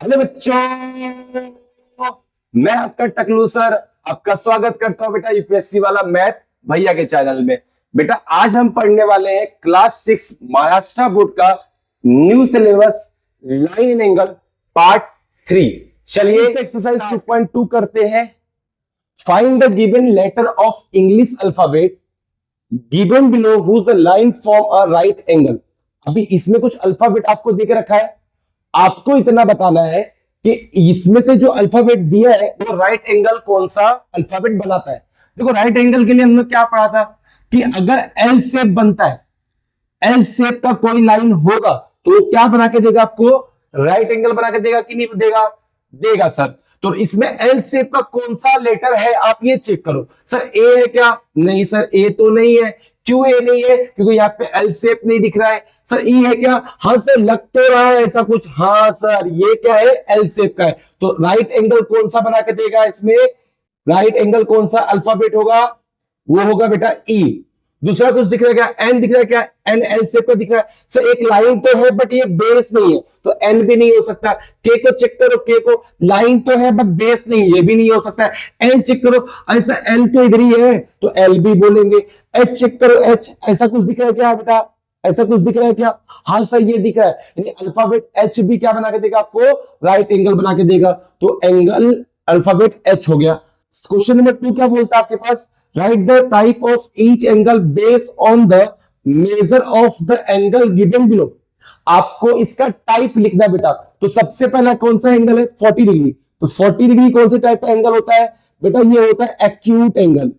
Hello बच्चों, मैं आपका टकलू सर आपका स्वागत करता हूं बेटा यूपीएससी वाला मैथ भैया के चैनल में। बेटा आज हम पढ़ने वाले हैं क्लास 6 महाराष्ट्र बोर्ड का new syllabus line and angle part 3। चलिए एक्सरसाइज 2.2 करते हैं। Find the given letter of English alphabet given below whose the line form a right angle. अभी इसमें कुछ अल्फाबेट आपको देके रखा है, आपको इतना बताना है कि इसमें से जो अल्फाबेट दिया है वो राइट एंगल कौन सा अल्फाबेट बनाता है। देखो राइट एंगल के लिए हमने क्या पढ़ा था कि अगर एल शेप बनता है, एल शेप का कोई लाइन होगा तो वो क्या बना के देगा आपको, राइट एंगल बना के देगा कि नहीं देगा, देगा सर। तो इसमें एल शेप का कौन सा लेटर है आप ये चेक करो। सर ए है क्या, नहीं सर ए तो नहीं है। क्यों ए नहीं है, क्योंकि यहाँ पे एल शेप नहीं दिख रहा है। सर ई है क्या, हाँ सर लग तो रहा है ऐसा कुछ, हाँ सर ये क्या है एल शेप का है। तो राइट एंगल कौन सा बना के देगा इसमें, राइट एंगल कौन सा अल्फाबेट होगा, वो होगा बेटा ई। दूसरा कुछ दिख रहा है क्या, एन दिख रहा है क्या, एन एल शेप का दिख रहा है। सर एक लाइन तो है बट ये बेस नहीं है तो एन भी नहीं हो सकता। के को चेक करो, के को लाइन तो है बट बेस नहीं, ये भी नहीं हो सकता है। एल चेक करो, ऐसा एल तो इधर ही है तो एल भी बोलेंगे। एच चेक करो, एच ऐसा कुछ दिख रहा है क्या बेटा, ऐसा कुछ दिख रहा है क्या, हाँ सर ये दिख रहा है। यानी अल्फाबेट एच भी क्या बना के देगा आपको, राइट एंगल बना के देगा। तो एंगल अल्फाबेट एच हो गया। क्वेश्चन नंबर 2 क्या बोलता है आपके पास, right the type of each angle based on the measure of the angle given below. आपको इसका टाइप लिखना बेटा। तो सबसे पहला कौन सा एंगल है, 40 डिग्री। तो 40 डिग्री कौन से टाइप का एंगल होता है बेटा, ये होता है एक्यूट एंगल।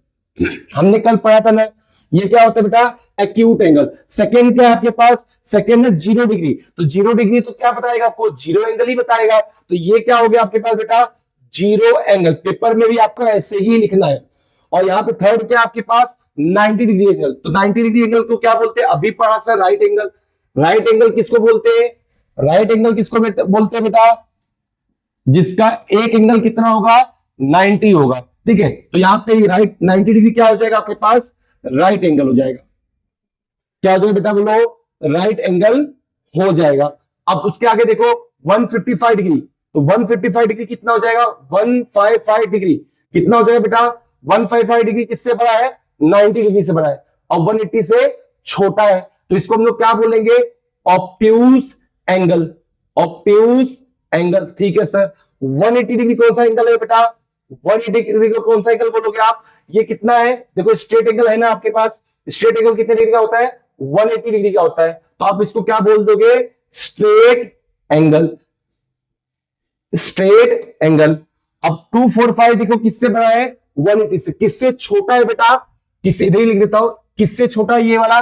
हमने कल पढ़ा था ना, ये क्या होता है बेटा, एक्यूट एंगल। सेकंड क्या है आपके पास, सेकंड है 0 डिग्री। तो 0 डिग्री तो क्या बताएगा आपको, जीरो एंगल ही बताएगा। तो ये क्या हो गया आपके पास बेटा, जीरो एंगल। पेपर में भी आपको ऐसे ही लिखना है। और यहाँ पे थर्ड क्या आपके पास, 90 डिग्री एंगल। तो 90 डिग्री एंगल को क्या बोलते हैं, अभी पढ़ा sir right angle. Right angle किसको बोलते हैं, राइट एंगल किसको बोलते हैं बेटा, जिसका एक एंगल कितना होगा, 90 होगा। ठीक है, तो यहाँ पे राइट 90 डिग्री क्या हो जाएगा आपके पास, राइट एंगल हो जाएगा। क्या हो जाएगा बेटा बोलो, राइट एंगल हो जाएगा। अब उसके आगे देखो 155 डिग्री। तो 155 डिग्री कितना हो जाएगा, 155 डिग्री कितना हो जाएगा बेटा, 155 डिग्री किससे बड़ा है, 90 डिग्री से बड़ा है और 180 से छोटा है। तो इसको हम लोग क्या बोलेंगे, ऑब्ट्यूज एंगल, ऑब्ट्यूज एंगल। ठीक है सर, 180 डिग्री कौन सा एंगल है बेटा, 180 डिग्री को कौन सा एंगल बोलोगे आप, ये कितना है, देखो स्ट्रेट एंगल है ना आपके पास, स्ट्रेट एंगल कितने डिग्री का होता है, 180 डिग्री का होता है। तो आप इसको क्या बोल दोगे, स्ट्रेट एंगल, स्ट्रेट एंगल। अब 245 देखो किससे बड़ा है, 180 से। किससे छोटा है बेटा, किससे, इधर ही लिख देता हूं, किससे छोटा, ये वाला,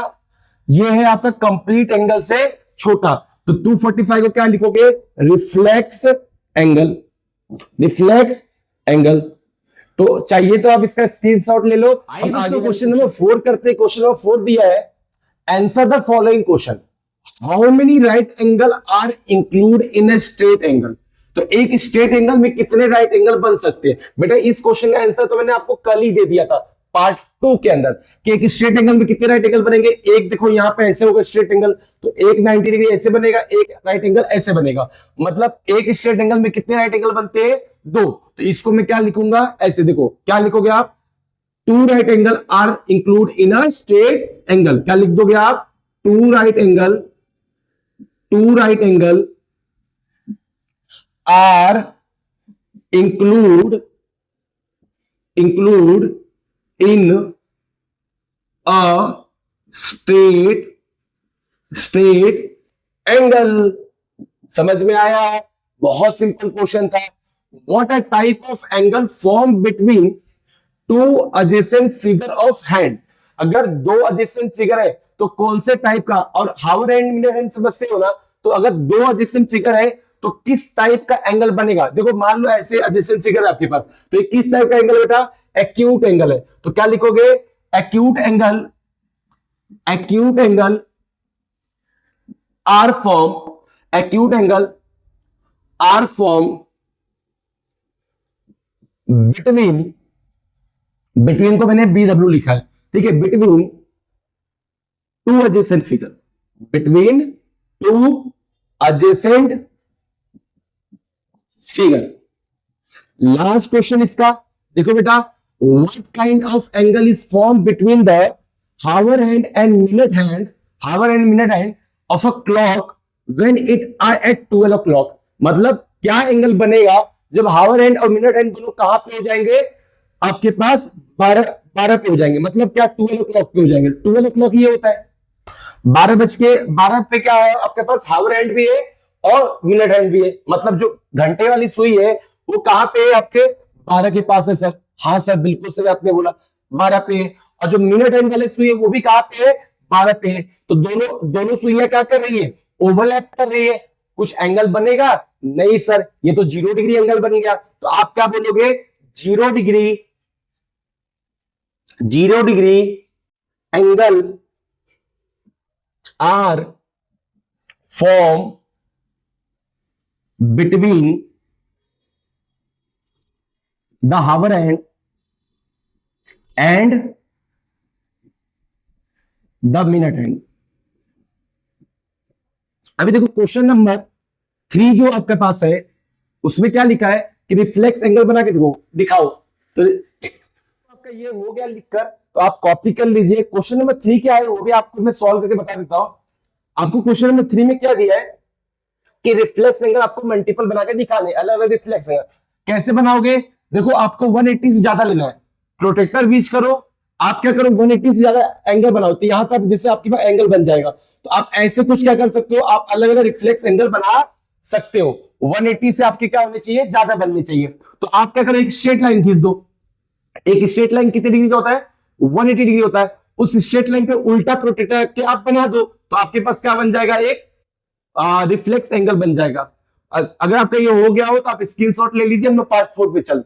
ये है आपका कंप्लीट एंगल से छोटा। तो 245 को क्या लिखोगे, रिफ्लेक्स एंगल, रिफ्लेक्स एंगल। तो चाहिए तो आप इसका स्क्रीनशॉट ले लो। हम आगे क्वेश्चन नंबर 4 करते हैं। क्वेश्चन नंबर 4 दिया है, answer the following question, how many right angle are include in a straight angle. तो एक स्ट्रेट एंगल में कितने राइट एंगल बन सकते हैं बेटा। इस क्वेश्चन का आंसर तो मैंने आपको कल ही दे दिया था पार्ट 2 के अंदर कि एक स्ट्रेट एंगल में कितने राइट एंगल बनेंगे। एक देखो यहाँ पे ऐसे होगा स्ट्रेट एंगल, तो एक 90 डिग्री ऐसे बनेगा, एक राइट एंगल ऐसे बनेगा। मतलब एक स्ट्रेट एंगल में कितने राइट एंगल बनते हैं, 2। तो इसको मैं क्या लिखूंगा, ऐसे देखो क्या लिखोगे आप, 2 right angle are include in a straight angle. क्या लिख दोगे आप, 2 right angle, 2 right angle are include in a straight angle. समझ में आया, बहुत सिंपल क्वेश्चन था। What a type of angle form between two adjacent figure of hand. अगर 2 एडजेसेंट फिगर है तो कौन से टाइप का, और हावर हैंड समझते हो ना, तो अगर 2 एडजेसेंट फिगर है तो किस टाइप का एंगल बनेगा। देखो मान लो ऐसे एडजेसेंट फिगर है आपके पास, तो ये किस टाइप का एंगल बेटा, एक्यूट एंगल है। तो क्या लिखोगे, acute angle, acute angle are form, acute angle are form between, between को मैंने BW लिखा है, ठीक है, between 2 adjacent figure, between 2 adjacent figure. Last question इसका देखो बेटा, what kind of angle is form between the hour hand and minute hand of a clock when it are at 12 o'clock। मतलब क्या एंगल बनेगा जब हावर हैंड और minute hand दोनों कहां पे हो जाएंगे, आपके पास 12 पे हो जाएंगे। मतलब क्या 12 o'clock पे हो जाएंगे। 12 o'clock ये होता है 12 पे क्या है आपके पास, हावर हैंड भी है और मिनट हैंड भी है। मतलब जो घंटे वाली सुई है वो कहां पे है, आपके 12 के पास है सर। हाँ सर बिल्कुल सही आपने बोला, 12 पे है। और जो मिनट हैंड वाली सुई है वो भी कहां पे है, 12 पे है। तो दोनों सुइयां क्या कर रही है, ओवरलैप कर रही है। कुछ एंगल बनेगा नहीं सर, ये तो 0 डिग्री एंगल बन गया। तो आप क्या बोलोगे, 0 degree angle are form between the hour hand and the minute hand. अभी देखो क्वेश्चन नंबर 3 जो आपके पास है उसमें क्या लिखा है कि रिफ्लेक्स एंगल बना के दिखाओ। तो आपका ये हो गया लिखकर, तो आप कॉपी कर लीजिए। क्वेश्चन नंबर 3 क्या है वो भी आपको मैं सॉल्व करके बता देता हूं। आपको क्वेश्चन नंबर 3 में क्या दिया है कि रिफ्लेक्स एंगल आपको मल्टीपल बना के दिखाने, अलग अलग रिफ्लेक्स एंगल कैसे बनाओगे। देखो आपको 180 से ज्यादा लेना है, प्रोटेक्टर यूज करो। आप क्या करो, 180 से ज्यादा एंगल बनाओ, तो यहां पर जैसे आपके पास एंगल बन जाएगा। तो आप ऐसे कुछ क्या कर सकते हो, आप अलग अलग रिफ्लेक्स एंगल बना सकते हो। 180 से आपके क्या होने चाहिए, ज्यादा बनने चाहिए। तो आप क्या करो, एक स्ट्रेट लाइन खींच दो। एक स्ट्रेट लाइन कितने डिग्री का होता है, 180 डिग्री होता है। उस स्ट्रेट लाइन पे उल्टा प्रोटेक्टर के आप बना दो, तो आपके पास क्या बन जाएगा, एक रिफ्लेक्स एंगल बन जाएगा। अगर आपका ये हो गया हो तो आप स्क्रीनशॉट ले लीजिए, हम लोग पार्ट 4 पे चलते हैं।